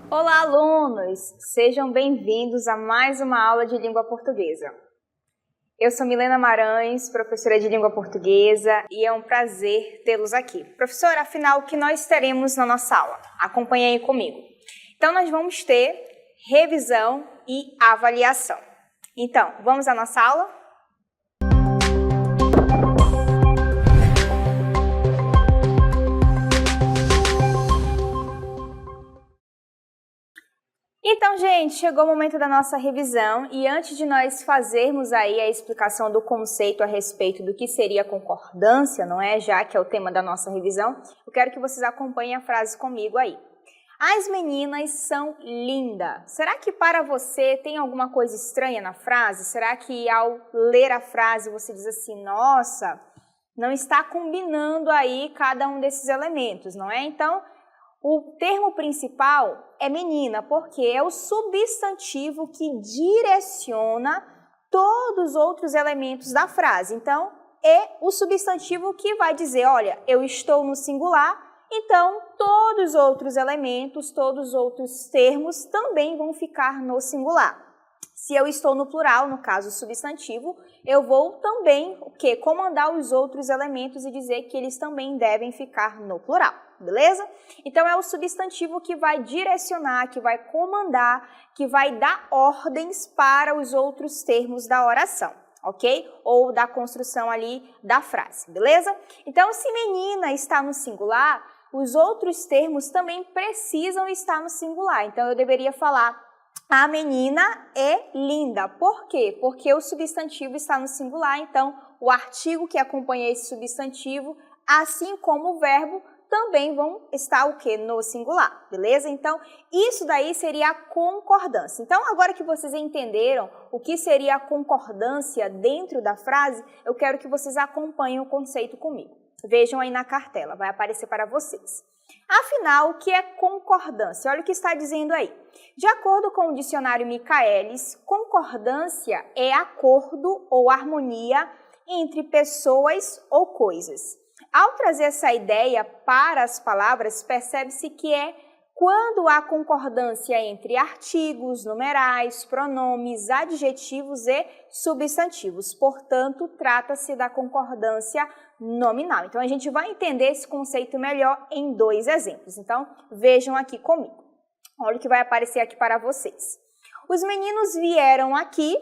Olá, alunos! Sejam bem-vindos a mais uma aula de língua portuguesa. Eu sou Milena Marães, professora de língua portuguesa, e é um prazer tê-los aqui. Professora, afinal, o que nós teremos na nossa aula? Acompanhe aí comigo. Então, nós vamos ter revisão e avaliação. Então, vamos à nossa aula? Então, gente, chegou o momento da nossa revisão e antes de nós fazermos aí a explicação do conceito a respeito do que seria concordância, não é? Já que é o tema da nossa revisão, eu quero que vocês acompanhem a frase comigo aí. As meninas são lindas. Será que para você tem alguma coisa estranha na frase? Será que ao ler a frase você diz assim, nossa, não está combinando aí cada um desses elementos, não é? Então, o termo principal é menina, porque é o substantivo que direciona todos os outros elementos da frase. Então, é o substantivo que vai dizer, olha, eu estou no singular, então todos os outros elementos, todos os outros termos também vão ficar no singular. Se eu estou no plural, no caso substantivo, eu vou também comandar os outros elementos e dizer que eles também devem ficar no plural, beleza? Então é o substantivo que vai direcionar, que vai comandar, que vai dar ordens para os outros termos da oração, ok? Ou da construção ali da frase, beleza? Então se menina está no singular, os outros termos também precisam estar no singular. Então eu deveria falar a menina é linda. Por quê? Porque o substantivo está no singular, então o artigo que acompanha esse substantivo, assim como o verbo, também vão estar o quê? No singular, beleza? Então, isso daí seria a concordância. Então, agora que vocês entenderam o que seria a concordância dentro da frase, eu quero que vocês acompanhem o conceito comigo. Vejam aí na cartela, vai aparecer para vocês. Afinal, o que é concordância? Olha o que está dizendo aí. De acordo com o dicionário Michaelis, concordância é acordo ou harmonia entre pessoas ou coisas. Ao trazer essa ideia para as palavras, percebe-se que é quando há concordância entre artigos, numerais, pronomes, adjetivos e substantivos. Portanto, trata-se da concordância nominal. Então, a gente vai entender esse conceito melhor em dois exemplos. Então, vejam aqui comigo. Olha o que vai aparecer aqui para vocês. Os meninos vieram aqui,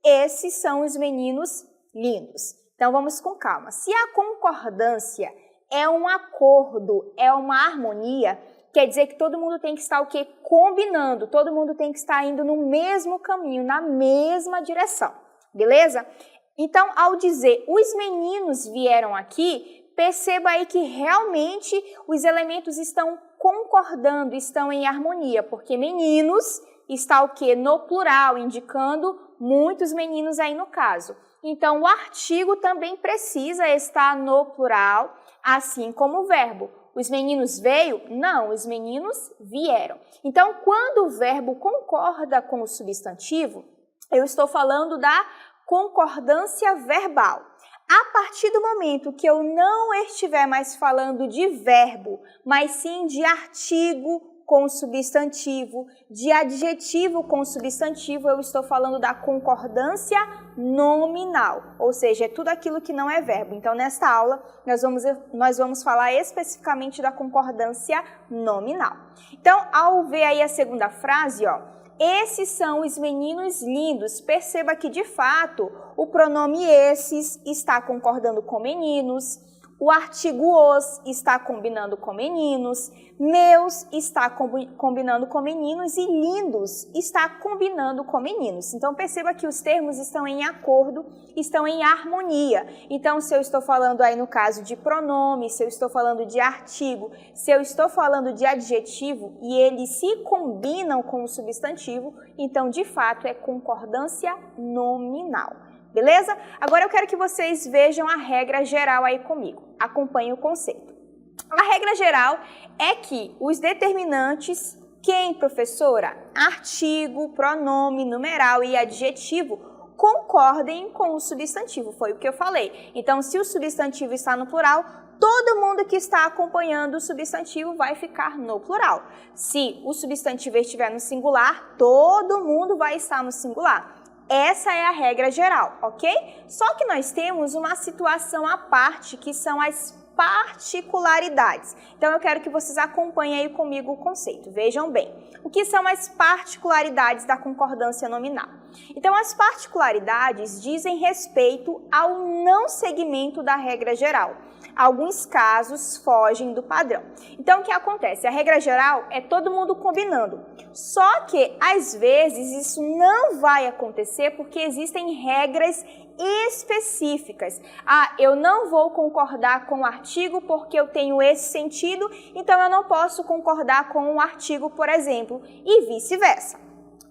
esses são os meninos lindos. Então, vamos com calma. Se a concordância é um acordo, é uma harmonia, quer dizer que todo mundo tem que estar o quê? Combinando, todo mundo tem que estar indo no mesmo caminho, na mesma direção, beleza? Então, ao dizer os meninos vieram aqui, perceba aí que realmente os elementos estão concordando, estão em harmonia, porque meninos está o quê? No plural, indicando muitos meninos aí no caso. Então, o artigo também precisa estar no plural, assim como o verbo. Os meninos veio? Não, os meninos vieram. Então, quando o verbo concorda com o substantivo, eu estou falando da concordância verbal. A partir do momento que eu não estiver mais falando de verbo, mas sim de artigo com substantivo, de adjetivo com substantivo, eu estou falando da concordância nominal, ou seja, é tudo aquilo que não é verbo. Então, nesta aula, nós vamos falar especificamente da concordância nominal. Então, ao ver aí a segunda frase, ó, esses são os meninos lindos. Perceba que, de fato, o pronome esses está concordando com meninos, o artigo os está combinando com meninos, meus está combinando com meninos e lindos está combinando com meninos. Então, perceba que os termos estão em acordo, estão em harmonia. Então, se eu estou falando aí no caso de pronome, se eu estou falando de artigo, se eu estou falando de adjetivo e eles se combinam com o substantivo, então, de fato, é concordância nominal. Beleza? Agora eu quero que vocês vejam a regra geral aí comigo. Acompanhem o conceito. A regra geral é que os determinantes, quem, professora? Artigo, pronome, numeral e adjetivo, concordem com o substantivo. Foi o que eu falei. Então, se o substantivo está no plural, todo mundo que está acompanhando o substantivo vai ficar no plural. Se o substantivo estiver no singular, todo mundo vai estar no singular. Essa é a regra geral, ok? Só que nós temos uma situação à parte, que são as particularidades. Então, eu quero que vocês acompanhem aí comigo o conceito. Vejam bem, o que são as particularidades da concordância nominal? Então, as particularidades dizem respeito ao não seguimento da regra geral. Alguns casos fogem do padrão. Então, o que acontece? A regra geral é todo mundo combinando. Só que, às vezes, isso não vai acontecer porque existem regras específicas. Ah, eu não vou concordar com o artigo porque eu tenho esse sentido, então eu não posso concordar com um artigo, por exemplo, e vice-versa.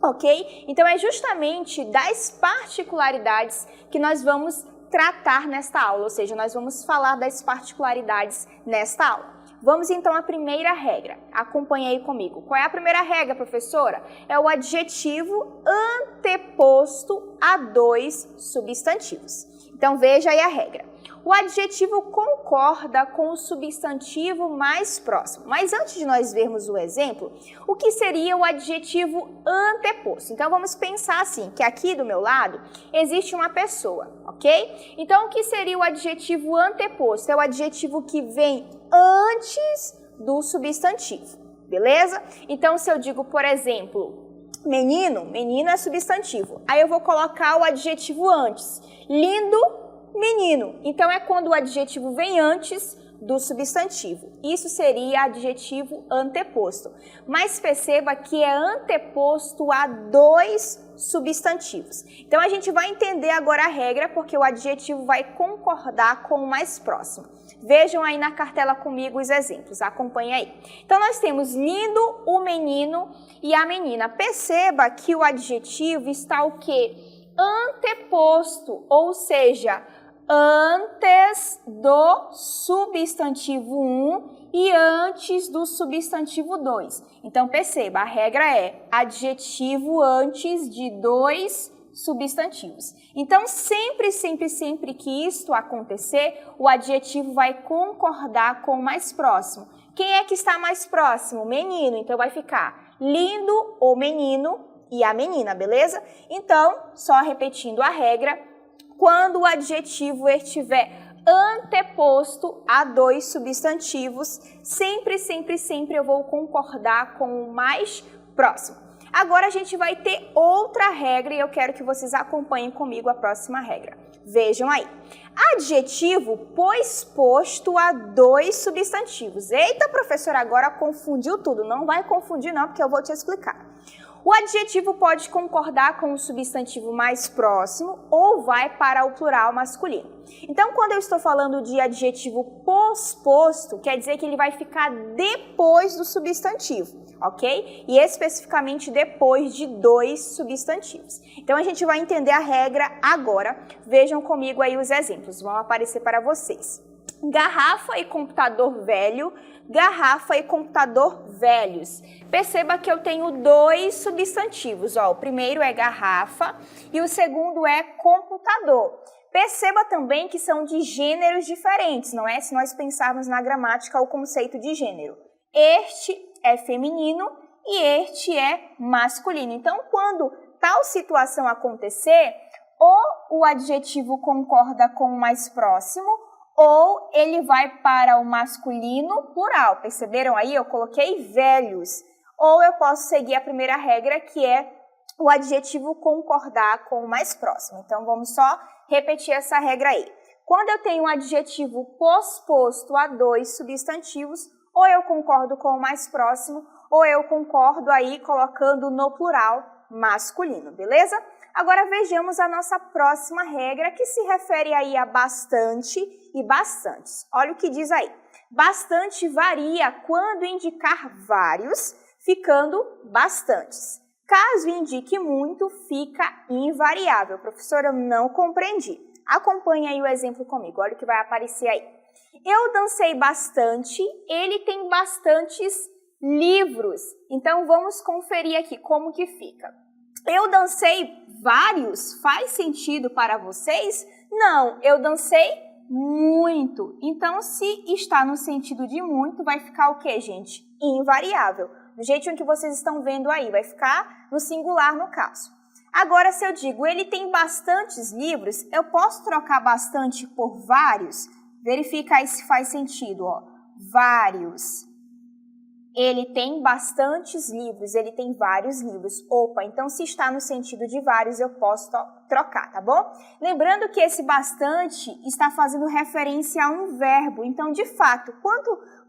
Ok? Então, é justamente das particularidades que nós vamos tratar nesta aula, ou seja, nós vamos falar das particularidades nesta aula. Vamos então à primeira regra. Acompanhe aí comigo. Qual é a primeira regra, professora? É o adjetivo anteposto a dois substantivos. Então veja aí a regra. O adjetivo concorda com o substantivo mais próximo. Mas antes de nós vermos o exemplo, o que seria o adjetivo anteposto? Então vamos pensar assim, que aqui do meu lado existe uma pessoa, ok? Então o que seria o adjetivo anteposto? É o adjetivo que vem antes do substantivo, beleza? Então se eu digo, por exemplo, menino, menino é substantivo. Aí eu vou colocar o adjetivo antes. Lindo, menino. Então, é quando o adjetivo vem antes do substantivo. Isso seria adjetivo anteposto. Mas perceba que é anteposto a dois substantivos. Então, a gente vai entender agora a regra, porque o adjetivo vai concordar com o mais próximo. Vejam aí na cartela comigo os exemplos, acompanhe aí. Então, nós temos lindo, o menino e a menina. Perceba que o adjetivo está o quê? Anteposto, ou seja, antes do substantivo 1 e antes do substantivo 2. Então, perceba, a regra é adjetivo antes de dois substantivos. Então, sempre que isto acontecer, o adjetivo vai concordar com o mais próximo. Quem é que está mais próximo? Menino. Então, vai ficar lindo, o menino e a menina, beleza? Então, só repetindo a regra, quando o adjetivo estiver anteposto a dois substantivos, sempre eu vou concordar com o mais próximo. Agora a gente vai ter outra regra e eu quero que vocês acompanhem comigo a próxima regra. Vejam aí. Adjetivo posposto a dois substantivos. Eita, professora, agora confundiu tudo. Não vai confundir não, porque eu vou te explicar. O adjetivo pode concordar com o substantivo mais próximo ou vai para o plural masculino. Então, quando eu estou falando de adjetivo posposto, quer dizer que ele vai ficar depois do substantivo, ok? E especificamente depois de dois substantivos. Então, a gente vai entender a regra agora. Vejam comigo aí os exemplos, vão aparecer para vocês. Garrafa e computador velho, garrafa e computador velhos. Perceba que eu tenho dois substantivos, ó. O primeiro é garrafa e o segundo é computador. Perceba também que são de gêneros diferentes, não é? Se nós pensarmos na gramática o conceito de gênero. Este é feminino e este é masculino. Então, quando tal situação acontecer, ou o adjetivo concorda com o mais próximo, ou ele vai para o masculino plural. Perceberam aí? Eu coloquei velhos. Ou eu posso seguir a primeira regra, que é o adjetivo concordar com o mais próximo. Então, vamos só repetir essa regra aí. Quando eu tenho um adjetivo posposto a dois substantivos, ou eu concordo com o mais próximo, ou eu concordo aí colocando no plural masculino, beleza? Agora vejamos a nossa próxima regra, que se refere aí a bastante e bastantes. Olha o que diz aí. Bastante varia quando indicar vários, ficando bastantes. Caso indique muito, fica invariável. Professora, eu não compreendi. Acompanhe aí o exemplo comigo. Olha o que vai aparecer aí. Eu dancei bastante, ele tem bastantes livros. Então, vamos conferir aqui como que fica. Eu dancei vários, faz sentido para vocês? Não, eu dancei Muito. Então, se está no sentido de muito, vai ficar o quê, gente? Invariável. Do jeitinho que vocês estão vendo aí, vai ficar no singular no caso. Agora, se eu digo, ele tem bastantes livros, eu posso trocar bastante por vários? Verifica aí se faz sentido, ó. Vários. Ele tem bastantes livros, ele tem vários livros. Opa, então se está no sentido de vários, eu posso trocar, tá bom? Lembrando que esse bastante está fazendo referência a um verbo. Então, de fato,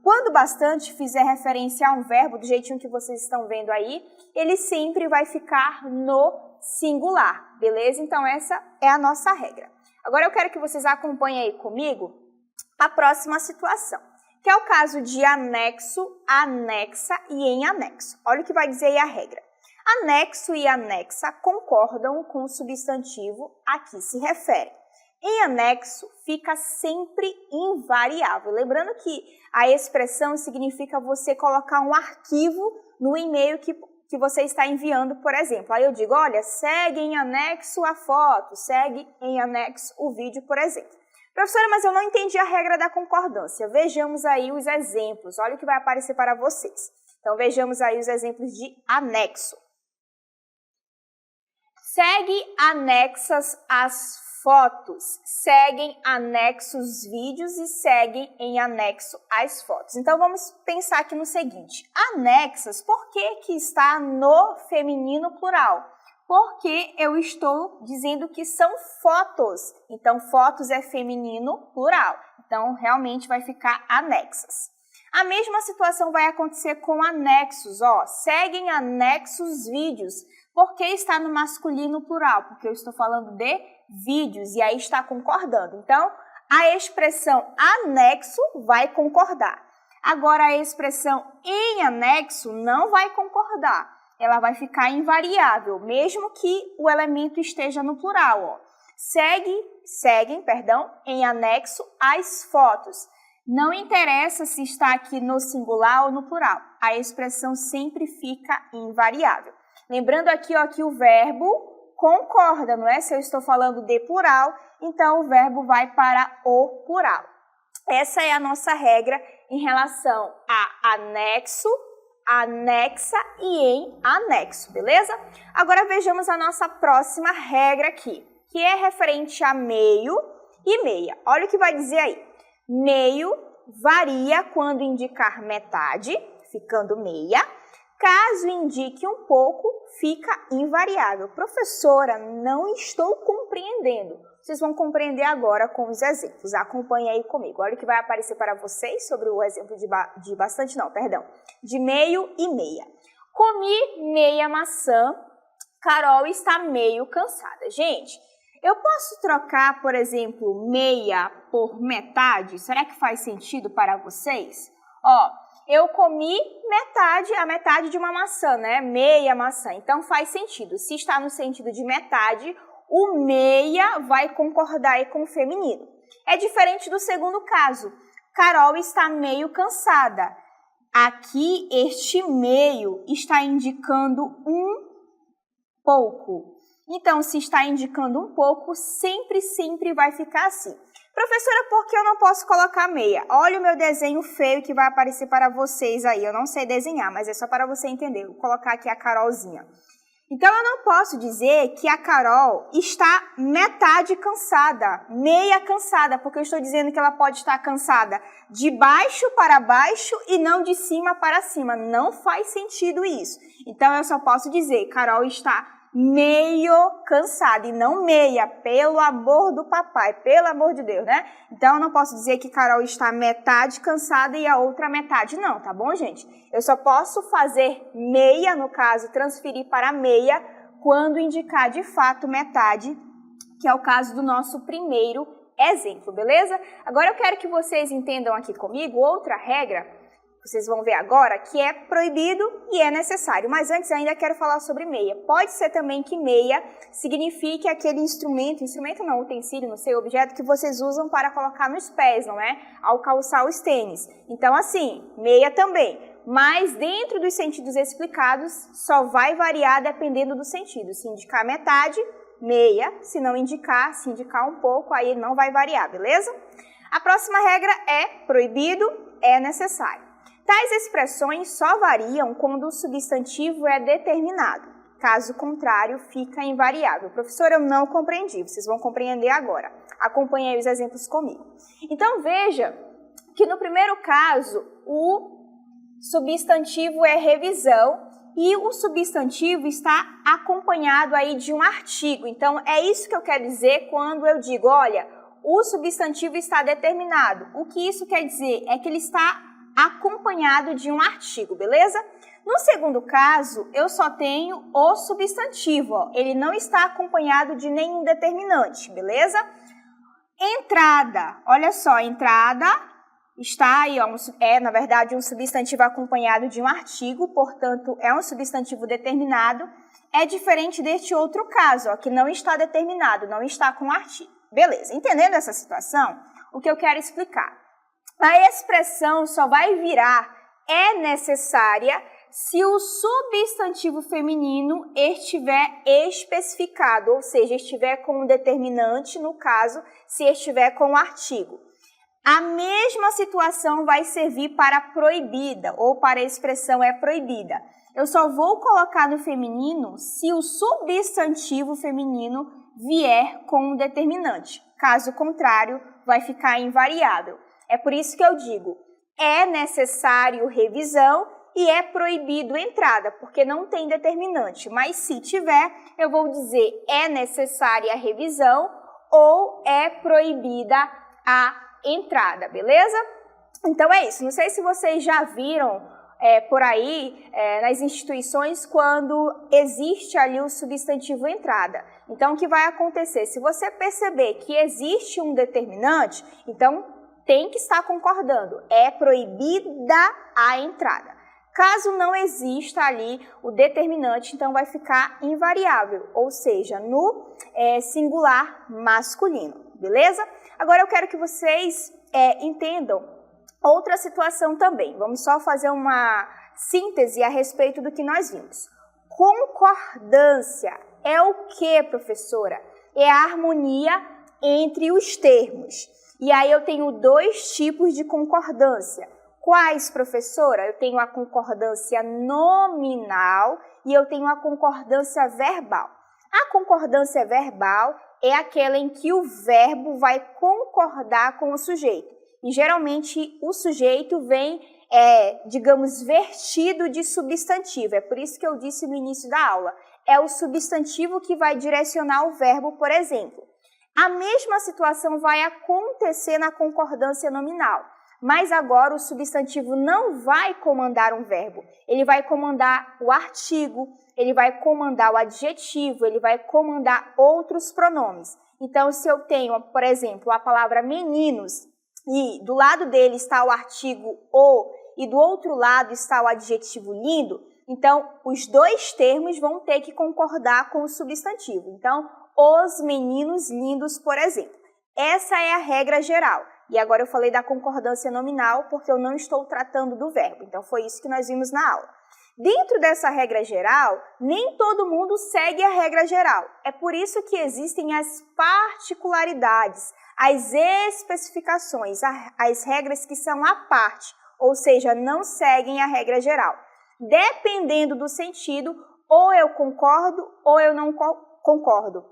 quando bastante fizer referência a um verbo, do jeitinho que vocês estão vendo aí, ele sempre vai ficar no singular, beleza? Então, essa é a nossa regra. Agora, eu quero que vocês acompanhem aí comigo a próxima situação, que é o caso de anexo, anexa e em anexo. Olha o que vai dizer aí a regra. Anexo e anexa concordam com o substantivo a que se refere. Em anexo fica sempre invariável. Lembrando que a expressão significa você colocar um arquivo no e-mail que você está enviando, por exemplo. Aí eu digo, olha, segue em anexo a foto, segue em anexo o vídeo, por exemplo. Professora, mas eu não entendi a regra da concordância. Vejamos aí os exemplos. Olha o que vai aparecer para vocês. Então, vejamos aí os exemplos de anexo. Segue anexas as fotos. Seguem anexos vídeos e seguem em anexo as fotos. Então, vamos pensar aqui no seguinte. Anexas, por que está no feminino plural? Porque eu estou dizendo que são fotos. Então, fotos é feminino plural. Então, realmente vai ficar anexas. A mesma situação vai acontecer com anexos. Ó, seguem anexos vídeos. Por que está no masculino plural? Porque eu estou falando de vídeos e aí está concordando. Então, a expressão anexo vai concordar. Agora, a expressão em anexo não vai concordar. Ela vai ficar invariável, mesmo que o elemento esteja no plural. Ó. Seguem, em anexo as fotos. Não interessa se está aqui no singular ou no plural. A expressão sempre fica invariável. Lembrando aqui ó, que o verbo concorda, não é? Se eu estou falando de plural, então o verbo vai para o plural. Essa é a nossa regra em relação a anexo, anexa e em anexo, beleza? Agora vejamos a nossa próxima regra aqui, que é referente a meio e meia. Olha o que vai dizer aí. Meio varia quando indicar metade, ficando meia. Caso indique um pouco, fica invariável. Professora, não estou compreendendo. Vocês vão compreender agora com os exemplos. Acompanhe aí comigo. Olha o que vai aparecer para vocês sobre o exemplo de meio e meia. Comi meia maçã, Carol está meio cansada. Gente, eu posso trocar, por exemplo, meia por metade? Será que faz sentido para vocês? Ó, eu comi a metade de uma maçã, né? Meia maçã. Então faz sentido. Se está no sentido de metade, o meia vai concordar aí com o feminino. É diferente do segundo caso. Carol está meio cansada. Aqui, este meio está indicando um pouco. Então, se está indicando um pouco, sempre vai ficar assim. Professora, por que eu não posso colocar meia? Olha o meu desenho feio que vai aparecer para vocês aí. Eu não sei desenhar, mas é só para você entender. Vou colocar aqui a Carolzinha. Então, eu não posso dizer que a Carol está metade cansada, meia cansada, porque eu estou dizendo que ela pode estar cansada de baixo para baixo e não de cima para cima. Não faz sentido isso. Então, eu só posso dizer que Carol está meio cansada e não meia, pelo amor do papai, pelo amor de Deus, né? Então, eu não posso dizer que Carol está metade cansada e a outra metade não, tá bom, gente? Eu só posso fazer meia, no caso, transferir para meia, quando indicar de fato metade, que é o caso do nosso primeiro exemplo, beleza? Agora, eu quero que vocês entendam aqui comigo outra regra, vocês vão ver agora, que é proibido e é necessário. Mas antes ainda quero falar sobre meia. Pode ser também que meia signifique aquele instrumento não, utensílio, não sei, objeto que vocês usam para colocar nos pés, não é? Ao calçar os tênis. Então assim, meia também. Mas dentro dos sentidos explicados, só vai variar dependendo do sentido. Se indicar metade, meia. Se não indicar, se indicar um pouco, aí não vai variar, beleza? A próxima regra é proibido, é necessário. Tais expressões só variam quando o substantivo é determinado. Caso contrário, fica invariável. Professor, eu não compreendi. Vocês vão compreender agora. Acompanhe aí os exemplos comigo. Então, veja que no primeiro caso, o substantivo é revisão e o substantivo está acompanhado aí de um artigo. Então, é isso que eu quero dizer quando eu digo, olha, o substantivo está determinado. O que isso quer dizer? É que ele está acompanhado de um artigo, beleza? No segundo caso, eu só tenho o substantivo, ó. Ele não está acompanhado de nenhum determinante, beleza? Entrada, olha só, entrada está aí, ó, na verdade um substantivo acompanhado de um artigo, portanto é um substantivo determinado, é diferente deste outro caso, ó, que não está determinado, não está com artigo. Beleza, entendendo essa situação, o que eu quero explicar? A expressão só vai virar é necessária se o substantivo feminino estiver especificado, ou seja, estiver com um determinante, no caso, se estiver com o artigo. A mesma situação vai servir para proibida, ou para a expressão é proibida. Eu só vou colocar no feminino se o substantivo feminino vier com um determinante. Caso contrário, vai ficar invariável. É por isso que eu digo, é necessário revisão e é proibido entrada, porque não tem determinante. Mas se tiver, eu vou dizer é necessária a revisão ou é proibida a entrada, beleza? Então é isso. Não sei se vocês já viram por aí nas instituições quando existe ali o substantivo entrada. Então o que vai acontecer? Se você perceber que existe um determinante, então tem que estar concordando. É proibida a entrada. Caso não exista ali o determinante, então vai ficar invariável, ou seja, no singular masculino, beleza? Agora eu quero que vocês entendam outra situação também. Vamos só fazer uma síntese a respeito do que nós vimos. Concordância é o que, professora? É a harmonia entre os termos. E aí eu tenho dois tipos de concordância. Quais, professora? Eu tenho a concordância nominal e eu tenho a concordância verbal. A concordância verbal é aquela em que o verbo vai concordar com o sujeito. E geralmente o sujeito vem, digamos, vertido de substantivo. É por isso que eu disse no início da aula. É o substantivo que vai direcionar o verbo, por exemplo. A mesma situação vai acontecer na concordância nominal. Mas agora o substantivo não vai comandar um verbo, ele vai comandar o artigo, ele vai comandar o adjetivo, ele vai comandar outros pronomes. Então, se eu tenho, por exemplo, a palavra meninos e do lado dele está o artigo o e do outro lado está o adjetivo lindo, então os dois termos vão ter que concordar com o substantivo. Então, os meninos lindos, por exemplo. Essa é a regra geral. E agora eu falei da concordância nominal porque eu não estou tratando do verbo. Então, foi isso que nós vimos na aula. Dentro dessa regra geral, nem todo mundo segue a regra geral. É por isso que existem as particularidades, as especificações, as regras que são à parte, ou seja, não seguem a regra geral. Dependendo do sentido, ou eu concordo ou eu não concordo.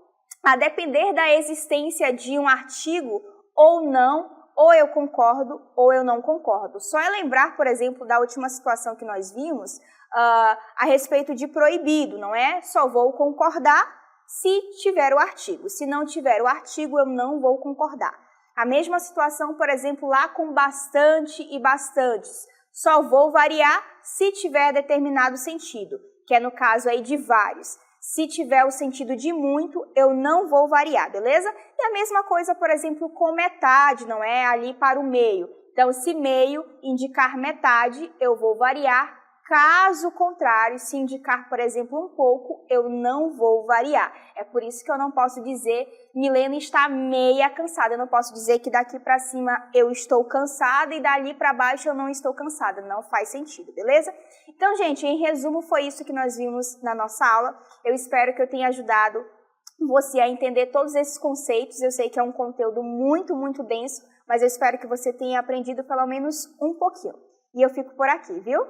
A depender da existência de um artigo ou não, ou eu concordo ou eu não concordo. Só é lembrar, por exemplo, da última situação que nós vimos a respeito de proibido, não é? Só vou concordar se tiver o artigo. Se não tiver o artigo, eu não vou concordar. A mesma situação, por exemplo, lá com bastante e bastantes. Só vou variar se tiver determinado sentido, que é no caso aí de vários. Se tiver o sentido de muito, eu não vou variar, beleza? E a mesma coisa, por exemplo, com metade, não é? Ali para o meio. Então, se meio indicar metade, eu vou variar. Caso contrário, se indicar, por exemplo, um pouco, eu não vou variar. É por isso que eu não posso dizer, Milena está meia cansada. Eu não posso dizer que daqui para cima eu estou cansada e dali para baixo eu não estou cansada. Não faz sentido, beleza? Então, gente, em resumo, foi isso que nós vimos na nossa aula. Eu espero que eu tenha ajudado você a entender todos esses conceitos. Eu sei que é um conteúdo muito, muito denso, mas eu espero que você tenha aprendido pelo menos um pouquinho. E eu fico por aqui, viu?